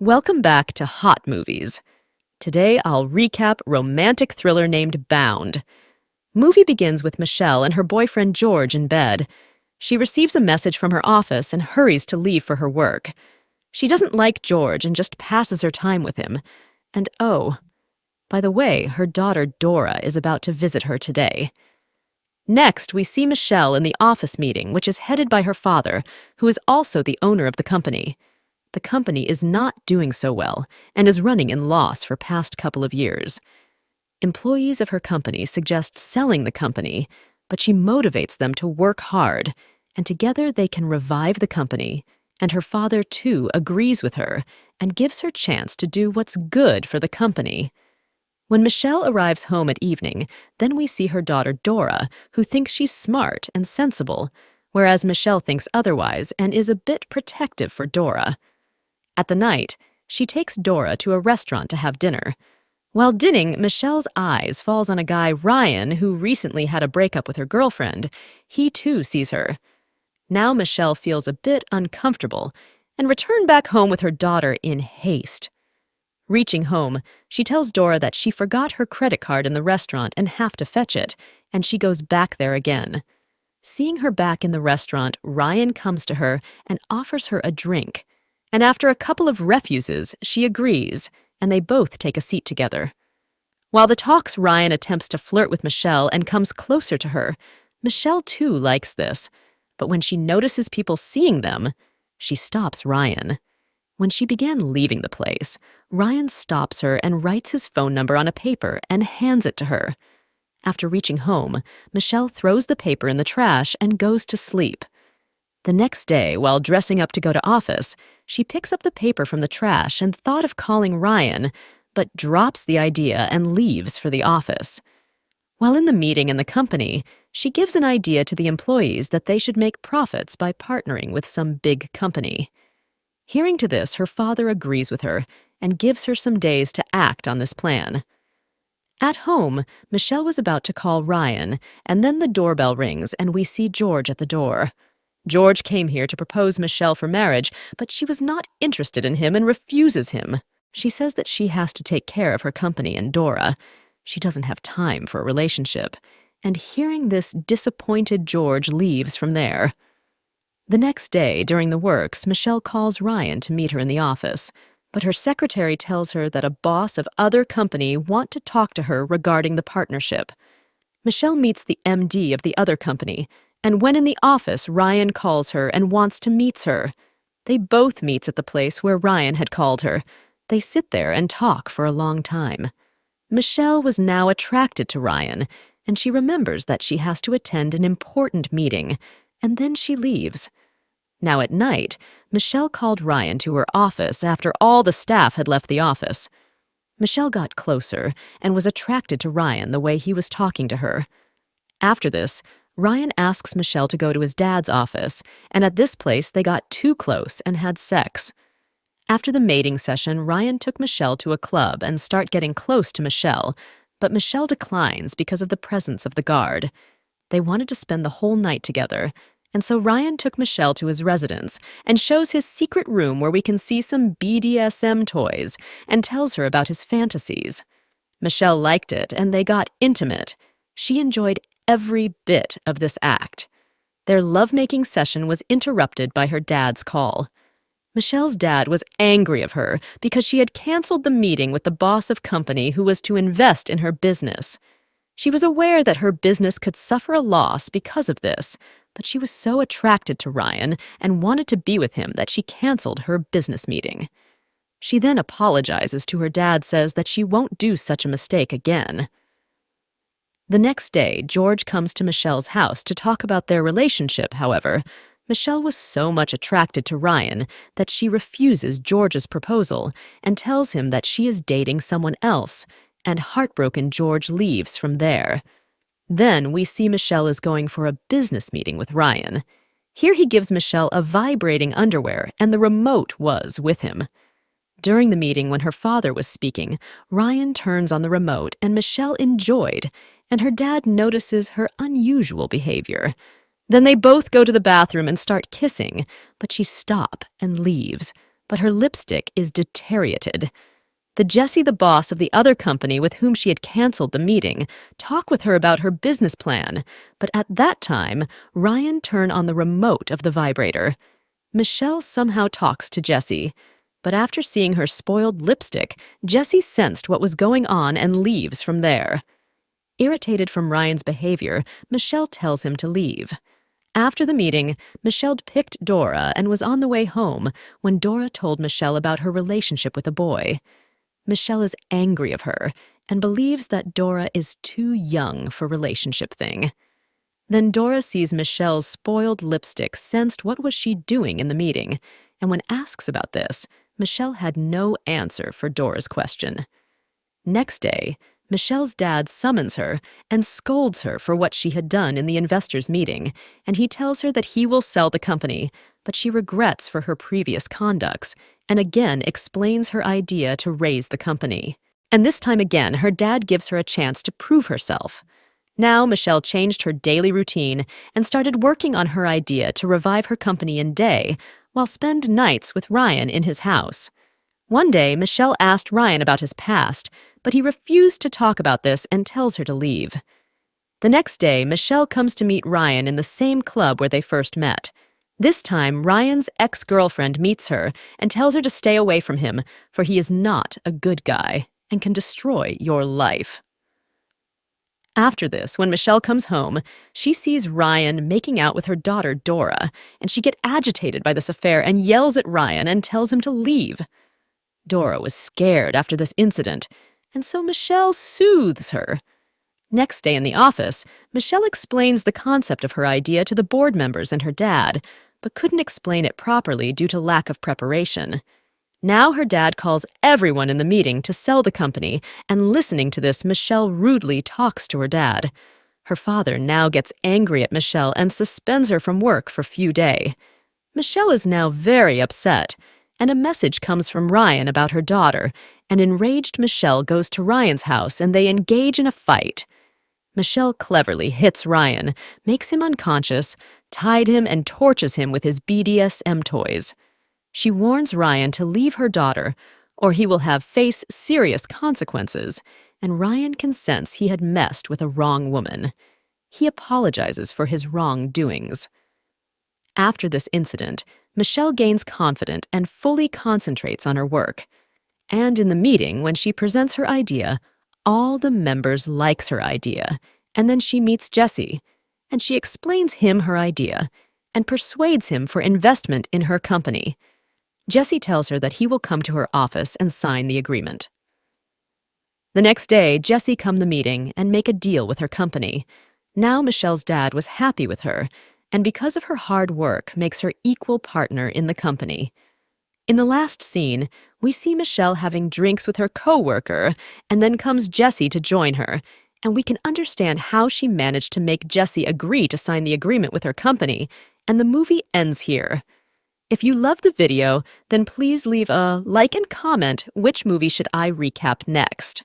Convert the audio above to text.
Welcome back to Hot Movies. Today I'll recap romantic thriller named Bound. Movie begins with Michelle and her boyfriend George in bed. She receives a message from her office and hurries to leave for her work. She doesn't like George and just passes her time with him. And oh, by the way, her daughter Dora is about to visit her today. Next, we see Michelle in the office meeting, which is headed by her father, who is also the owner of the company. The company is not doing so well and is running in loss for past couple of years. Employees of her company suggest selling the company, but she motivates them to work hard, and together they can revive the company, and her father too agrees with her and gives her chance to do what's good for the company. When Michelle arrives home at evening, then we see her daughter Dora, who thinks she's smart and sensible, whereas Michelle thinks otherwise and is a bit protective for Dora. At the night, she takes Dora to a restaurant to have dinner. While dinning, Michelle's eyes falls on a guy, Ryan, who recently had a breakup with her girlfriend. He too sees her. Now Michelle feels a bit uncomfortable and returns back home with her daughter in haste. Reaching home, she tells Dora that she forgot her credit card in the restaurant and have to fetch it, and she goes back there again. Seeing her back in the restaurant, Ryan comes to her and offers her a drink. And after a couple of refuses, she agrees, and they both take a seat together. While the talks, Ryan attempts to flirt with Michelle and comes closer to her. Michelle too likes this, but when she notices people seeing them, she stops Ryan. When she began leaving the place, Ryan stops her and writes his phone number on a paper and hands it to her. After reaching home, Michelle throws the paper in the trash and goes to sleep. The next day, while dressing up to go to office, she picks up the paper from the trash and thought of calling Ryan, but drops the idea and leaves for the office. While in the meeting in the company, she gives an idea to the employees that they should make profits by partnering with some big company. Hearing to this, her father agrees with her and gives her some days to act on this plan. At home, Michelle was about to call Ryan, and then the doorbell rings and we see George at the door. George came here to propose Michelle for marriage, but she was not interested in him and refuses him. She says that she has to take care of her company and Dora. She doesn't have time for a relationship. And hearing this, disappointed George leaves from there. The next day, during the works, Michelle calls Ryan to meet her in the office, but her secretary tells her that a boss of other company want to talk to her regarding the partnership. Michelle meets the MD of the other company, and when in the office, Ryan calls her and wants to meet her. They both meet at the place where Ryan had called her. They sit there and talk for a long time. Michelle was now attracted to Ryan, and she remembers that she has to attend an important meeting, and then she leaves. Now at night, Michelle called Ryan to her office after all the staff had left the office. Michelle got closer and was attracted to Ryan the way he was talking to her. After this, Ryan asks Michelle to go to his dad's office, and at this place they got too close and had sex. After the mating session, Ryan took Michelle to a club and start getting close to Michelle, but Michelle declines because of the presence of the guard. They wanted to spend the whole night together, and so Ryan took Michelle to his residence and shows his secret room where we can see some BDSM toys and tells her about his fantasies. Michelle liked it, and they got intimate. She enjoyed every bit of this act. Their lovemaking session was interrupted by her dad's call. Michelle's dad was angry of her because she had canceled the meeting with the boss of company who was to invest in her business. She was aware that her business could suffer a loss because of this, but she was so attracted to Ryan and wanted to be with him that she canceled her business meeting. She then apologizes to her dad, says that she won't do such a mistake again. The next day, George comes to Michelle's house to talk about their relationship. However, Michelle was so much attracted to Ryan that she refuses George's proposal and tells him that she is dating someone else, and heartbroken George leaves from there. Then we see Michelle is going for a business meeting with Ryan. Here he gives Michelle a vibrating underwear, and the remote was with him. During the meeting, when her father was speaking, Ryan turns on the remote and Michelle enjoyed, and her dad notices her unusual behavior. Then they both go to the bathroom and start kissing, but she stops and leaves. but her lipstick is deteriorated. Jesse, the boss of the other company with whom she had canceled the meeting, talk with her about her business plan, but at that time, Ryan turned on the remote of the vibrator. Michelle somehow talks to Jesse, but after seeing her spoiled lipstick, Jesse sensed what was going on and leaves from there. Irritated from Ryan's behavior, Michelle tells him to leave. After the meeting, Michelle picked Dora and was on the way home when Dora told Michelle about her relationship with a boy. Michelle is angry of her and believes that Dora is too young for relationship thing. Then Dora sees Michelle's spoiled lipstick, sensed what was she doing in the meeting, and when asks about this, Michelle had no answer for Dora's question. Next day, Michelle's dad summons her and scolds her for what she had done in the investors' meeting, and he tells her that he will sell the company, but she regrets for her previous conducts, and again explains her idea to raise the company. And this time again, her dad gives her a chance to prove herself. Now, Michelle changed her daily routine and started working on her idea to revive her company in day, while spend nights with Ryan in his house. One day, Michelle asked Ryan about his past, but he refused to talk about this and tells her to leave. The next day, Michelle comes to meet Ryan in the same club where they first met. This time, Ryan's ex-girlfriend meets her and tells her to stay away from him, for he is not a good guy and can destroy your life. After this, when Michelle comes home, she sees Ryan making out with her daughter Dora, and she gets agitated by this affair and yells at Ryan and tells him to leave. Dora was scared after this incident, and so Michelle soothes her. Next day in the office, Michelle explains the concept of her idea to the board members and her dad, but couldn't explain it properly due to lack of preparation. Now her dad calls everyone in the meeting to sell the company, and listening to this, Michelle rudely talks to her dad. Her father now gets angry at Michelle and suspends her from work for a few days. Michelle is now very upset, and a message comes from Ryan about her daughter, and enraged Michelle goes to Ryan's house and they engage in a fight. Michelle cleverly hits Ryan, makes him unconscious, tied him and tortures him with his BDSM toys. She warns Ryan to leave her daughter, or he will face serious consequences, and Ryan can sense he had messed with a wrong woman. He apologizes for his wrongdoings. After this incident, Michelle gains confidence and fully concentrates on her work. And in the meeting, when she presents her idea, all the members likes her idea, and then she meets Jesse, and she explains him her idea, and persuades him for investment in her company. Jesse tells her that he will come to her office and sign the agreement. The next day, Jesse come the meeting and make a deal with her company. Now Michelle's dad was happy with her, and because of her hard work, makes her equal partner in the company. In the last scene, we see Michelle having drinks with her co-worker, and then comes Jesse to join her, and we can understand how she managed to make Jesse agree to sign the agreement with her company, and the movie ends here. If you love the video, then please leave a like and comment which movie should I recap next.